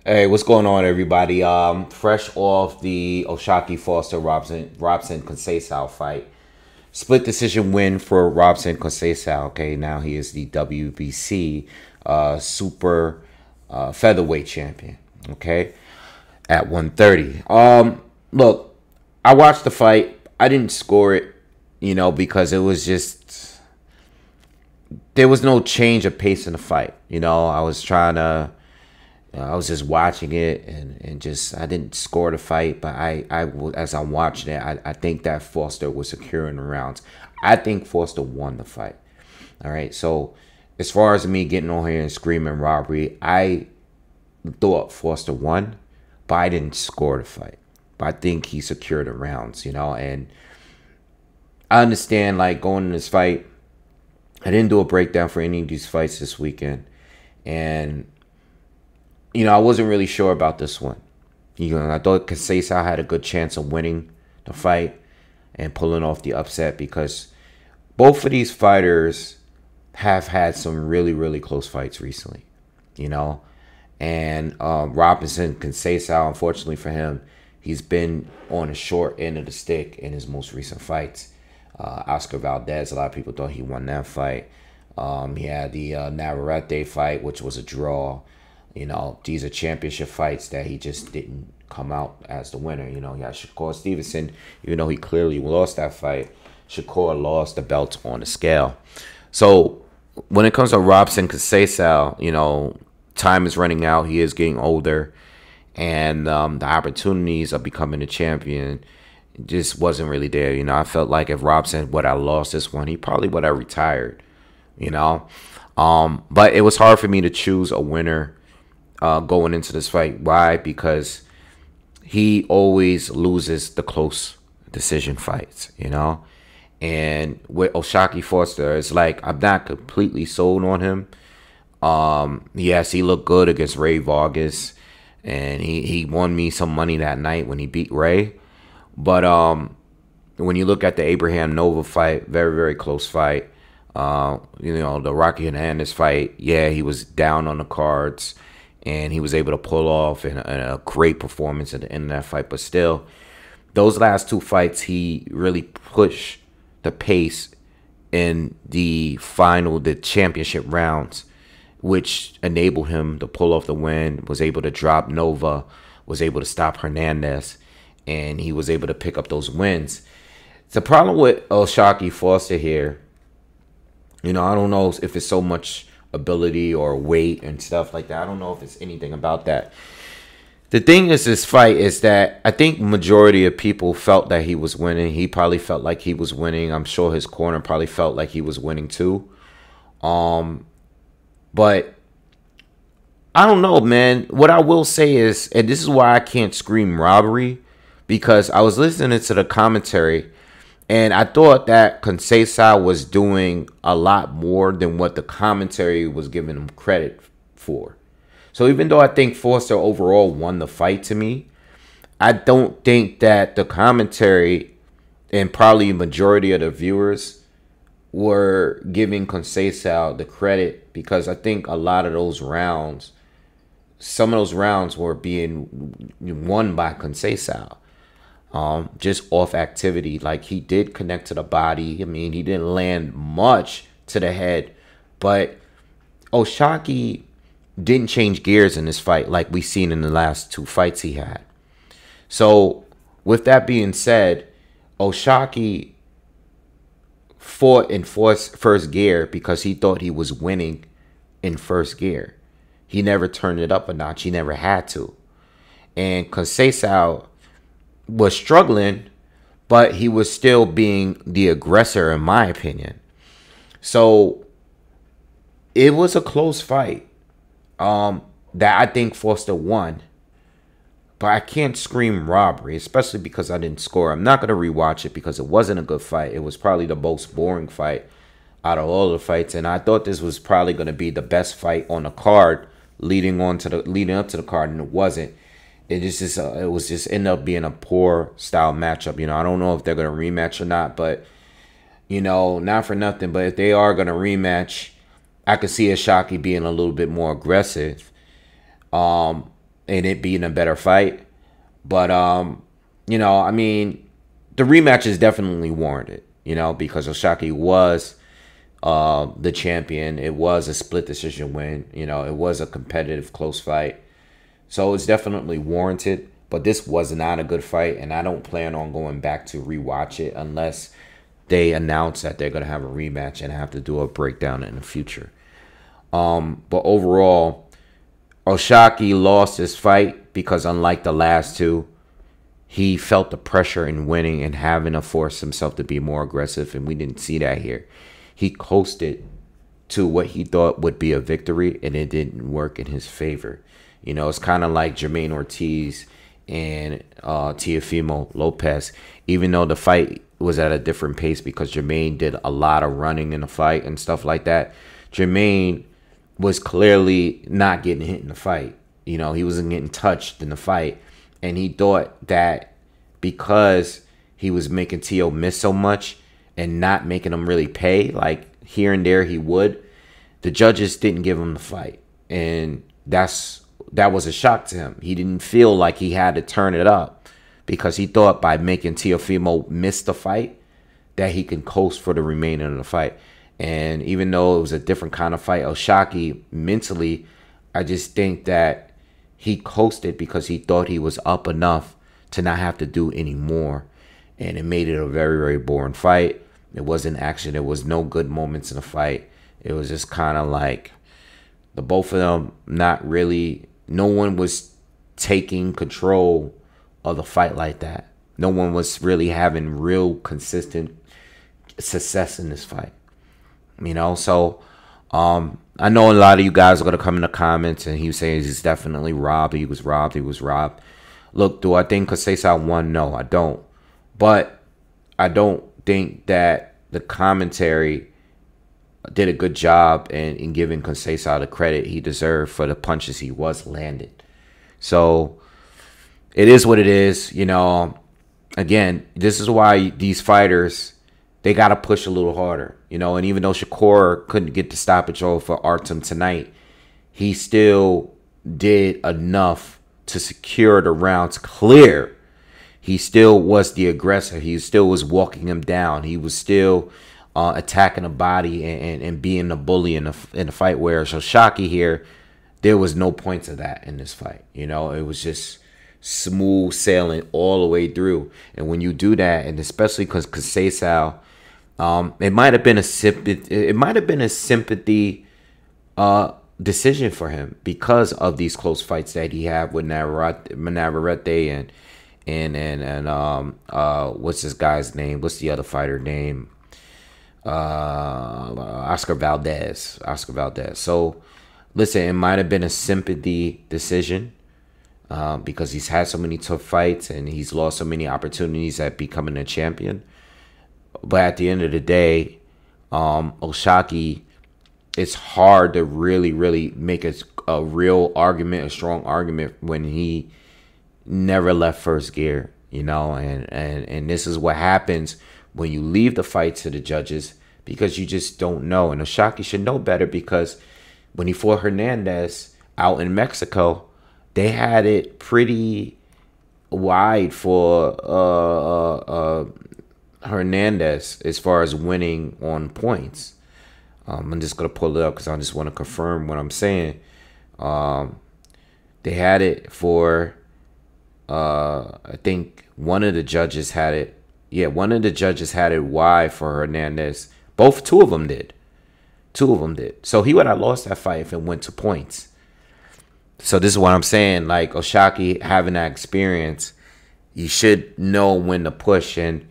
Hey, what's going on, everybody? Fresh off the Oshaki Foster Robson Conceicao fight, split decision win for Robson Conceicao. Okay, now he is the WBC super featherweight champion. Okay, at 130. Look, I watched the fight. I didn't score it, because it was just there was no change of pace in the fight. I was just watching it and just I didn't score the fight, but as I'm watching it, I think that Foster was securing the rounds. I think Foster won the fight. All right, so as far as me getting on here and screaming robbery, I thought Foster won, but I didn't score the fight. But I think he secured the rounds, and I understand like going in this fight. I didn't do a breakdown for any of these fights this weekend, and I wasn't really sure about this one. I thought Conceicao had a good chance of winning the fight and pulling off the upset because both of these fighters have had some really, really close fights recently, you know. And Robinson Conceicao, unfortunately for him, he's been on the short end of the stick in his most recent fights. Oscar Valdez, a lot of people thought he won that fight. He had the Navarrete fight, which was a draw. These are championship fights that he just didn't come out as the winner. He had Shakur Stevenson, even though he clearly lost that fight. Shakur lost the belt on the scale. So when it comes to Robson Conceicao, time is running out. He is getting older, and the opportunities of becoming a champion just wasn't really there. I felt like if Robson would have lost this one, he probably would have retired. But it was hard for me to choose a winner going into this fight. Why? Because he always loses the close decision fights, And with Oshaki Foster, it's like I'm not completely sold on him. Yes, he looked good against Ray Vargas, and he won me some money that night when he beat Ray. But when you look at the Abraham Nova fight, very, very close fight. The Rocky Hernandez fight, yeah, he was down on the cards, and he was able to pull off a great performance at the end of that fight. But still, those last two fights, he really pushed the pace in the championship rounds, which enabled him to pull off the win, was able to drop Nova, was able to stop Hernandez, and he was able to pick up those wins. The problem with Oshaki Foster here, I don't know if it's so much ability or weight and stuff like that. I don't know if it's anything about that. The thing is, this fight is that I think majority of people felt that he was winning. He probably felt like he was winning. I'm sure his corner probably felt like he was winning too. But I don't know, man. What I will say is, and this is why I can't scream robbery, because I was listening to the commentary, and I thought that Conceicao was doing a lot more than what the commentary was giving him credit for. So even though I think Foster overall won the fight to me, I don't think that the commentary and probably majority of the viewers were giving Conceicao the credit, because I think a lot of those rounds, some of those rounds were being won by Conceicao. Just off activity. Like, he did connect to the body. I mean, he didn't land much to the head, but Oshaki didn't change gears in this fight like we seen in the last two fights he had. So with that being said, Oshaki fought in first gear because he thought he was winning in first gear. He never turned it up a notch. He never had to. And Conceicao was struggling, but he was still being the aggressor, in my opinion. So it was a close fight that I think Foster won. But I can't scream robbery, especially because I didn't score. I'm not going to rewatch it because it wasn't a good fight. It was probably the most boring fight out of all the fights, and I thought this was probably going to be the best fight on the card leading up to the card, and it wasn't. It was just ended up being a poor style matchup. I don't know if they're gonna rematch or not, but not for nothing. But if they are gonna rematch, I could see Oshaki being a little bit more aggressive, and and it being a better fight. But you know, I mean, the rematch is definitely warranted. You know, because O'Shaquie was the champion. It was a split decision win. You know, it was a competitive, close fight. So it's definitely warranted. But this was not a good fight, and I don't plan on going back to rewatch it unless they announce that they're going to have a rematch and have to do a breakdown in the future. But overall, O'Shaquie lost his fight because unlike the last two, he felt the pressure in winning and having to force himself to be more aggressive, and we didn't see that here. He coasted to what he thought would be a victory, and it didn't work in his favor. You know, it's kind of like Jermaine Ortiz and Teofimo Lopez, even though the fight was at a different pace because Jermaine did a lot of running in the fight and stuff like that. Jermaine was clearly not getting hit in the fight. You know, he wasn't getting touched in the fight. And he thought that because he was making Teo miss so much and not making him really pay, like here and there he would, the judges didn't give him the fight. And that was a shock to him. He didn't feel like he had to turn it up because he thought by making Teofimo miss the fight that he can coast for the remainder of the fight. And even though it was a different kind of fight, O'Shaquie mentally, I just think that he coasted because he thought he was up enough to not have to do any more. And it made it a very, very boring fight. It wasn't action. There was no good moments in the fight. It was just kind of like the both of them not really, no one was taking control of the fight like that. No one was really having real consistent success in this fight. You know, so I know a lot of you guys are going to come in the comments and he was saying he's definitely robbed. He was robbed. He was robbed. Look, do I think Conceicao won? No, I don't. But I don't think that the commentary did a good job in giving Conceicao the credit he deserved for the punches he was landed. So it is what it is. You know, again, this is why these fighters, they got to push a little harder. You know, and even though Shakur couldn't get the stoppage over Artem tonight, he still did enough to secure the rounds clear. He still was the aggressor. He still was walking him down. He was still attacking the body and being the bully in the fight. Whereas O'Shaquie here, there was no points of that in this fight. You know, it was just smooth sailing all the way through. And when you do that, and especially because Conceicao, it might have been a sympathy decision for him because of these close fights that he had with Navarrete and what's this guy's name? What's the other fighter name? Oscar Valdez. So listen, it might have been a sympathy decision because he's had so many tough fights and he's lost so many opportunities at becoming a champion. But at the end of the day, O'Shaquie, it's hard to really make a real argument, a strong argument when he never left first gear, you know, and this is what happens when you leave the fight to the judges because you just don't know. And O'Shaquie should know better because when he fought Hernandez out in Mexico, they had it pretty wide for Hernandez as far as winning on points. I'm just going to pull it up because I just want to confirm what I'm saying. They had it for, I think one of the judges had it. Yeah, one of the judges had it wide for Hernandez. Two of them did. So he would have lost that fight if it went to points. So this is what I'm saying. Like O'Shaquie having that experience, you should know when to push. And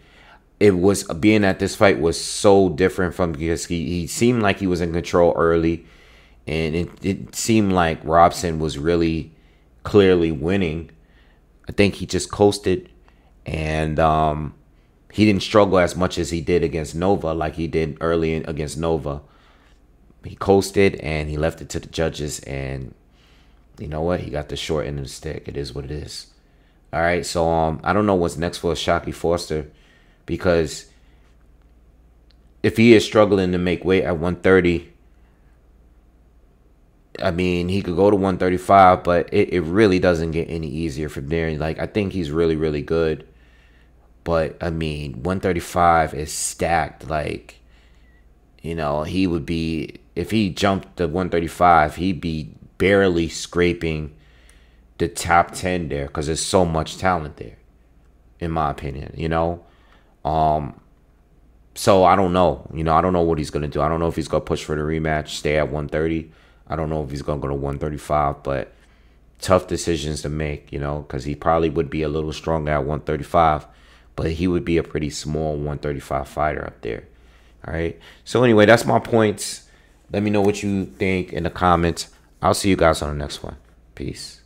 it was being that this fight was so different from because he seemed like he was in control early. And it seemed like Robson was really clearly winning. I think he just coasted. And he didn't struggle as much as he did against Nova like he did early against Nova. He coasted and he left it to the judges. And you know what? He got the short end of the stick. It is what it is. All right. So I don't know what's next for O'Shaquie Foster. Because if he is struggling to make weight at 130, I mean, he could go to 135, but it really doesn't get any easier from there. Like, I think he's really, really good. But, I mean, 135 is stacked. Like, you know, he would be, if he jumped to 135, he'd be barely scraping the top 10 there because there's so much talent there, in my opinion, you know? So I don't know. You know, I don't know what he's going to do. I don't know if he's going to push for the rematch, stay at 130. I don't know if he's going to go to 135, but tough decisions to make, you know, because he probably would be a little stronger at 135, but he would be a pretty small 135 fighter up there. All right. So anyway, that's my points. Let me know what you think in the comments. I'll see you guys on the next one. Peace.